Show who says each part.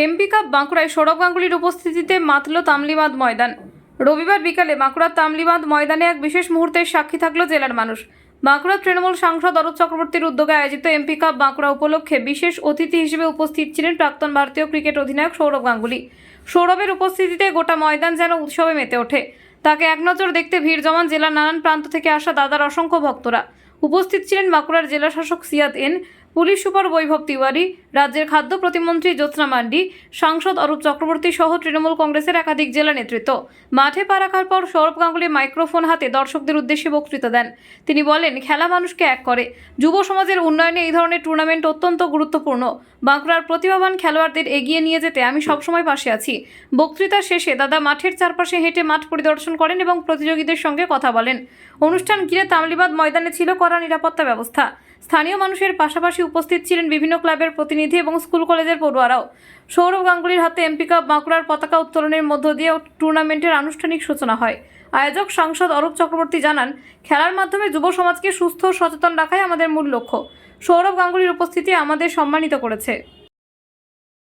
Speaker 1: MP cup বাঁকুড়ায় সৌরভ গাঙ্গুলির উপস্থিতিতে মাতল তামলিবাঁধ ময়দান। রবিবার বিকালে বাঁকুড়ার তামলিবাঁধ ময়দানে এক বিশেষ মুহূর্তের সাক্ষী থাকলো জেলার মানুষ। বাঁকুড়ার তৃণমূল সাংসদ অরূপ চক্রবর্তীর উদ্যোগে আয়োজিত এমপি কাপ বাঁকুড়া উপলক্ষে বিশেষ অতিথি হিসেবে উপস্থিত ছিলেন প্রাক্তন ভারতীয় ক্রিকেট অধিনায়ক সৌরভ গাঙ্গুলি। সৌরভের উপস্থিতিতে গোটা ময়দান যেন উৎসবে মেতে ওঠে। তাকে এক নজর দেখতে ভিড় জমান জেলার নানান প্রান্ত থেকে আসা দাদার অসংখ্য ভক্তরা। উপস্থিত ছিলেন বাঁকুড়ার জেলা শাসক সিয়াদ এন, পুলিশ সুপার বৈভব তিওয়ারি, রাজ্যের খাদ্য প্রতিমন্ত্রী জ্যোৎস্না মান্ডি, সাংসদ অরূপ চক্রবর্তী সহ তৃণমূল কংগ্রেসের একাধিক জেলা নেতৃত্ব। মাঠে পা রাখার পর সৌরভ গাঙ্গুলি মাইক্রোফোন হাতে দর্শকদের উদ্দেশ্যে বক্তৃতা দেন। তিনি বলেন, খেলা মানুষকে এক করে। যুব সমাজের উন্নয়নে এই ধরনের টুর্নামেন্ট অত্যন্ত গুরুত্বপূর্ণ। বাঁকুড়ার প্রতিভাবান খেলোয়াড়দের এগিয়ে নিয়ে যেতে আমি সবসময় পাশে আছি। বক্তৃতা শেষে দাদা মাঠের চারপাশে হেঁটে মাঠ পরিদর্শন করেন এবং প্রতিযোগীদের সঙ্গে কথা বলেন। অনুষ্ঠান ঘিরে তামলিবাঁধ ময়দানে ছিল কড়া নিরাপত্তা ব্যবস্থা। স্থানীয় মানুষের পাশাপাশি উপস্থিত ছিলেন বিভিন্ন ক্লাবের প্রতিনিধি এবং স্কুল কলেজের পড়ুয়ারাও। সৌরভ গাঙ্গুলির হাতে এমপি কাপ বাঁকুড়ার পতাকা উত্তোলনের মধ্য দিয়ে টুর্নামেন্টের আনুষ্ঠানিক সূচনা হয়। আয়োজক সাংসদ অরূপ চক্রবর্তী জানান, খেলার মাধ্যমে যুব সমাজকে সুস্থ ও সচেতন রাখাই আমাদের মূল লক্ষ্য। সৌরভ গাঙ্গুলির উপস্থিতি আমাদের সম্মানিত করেছে।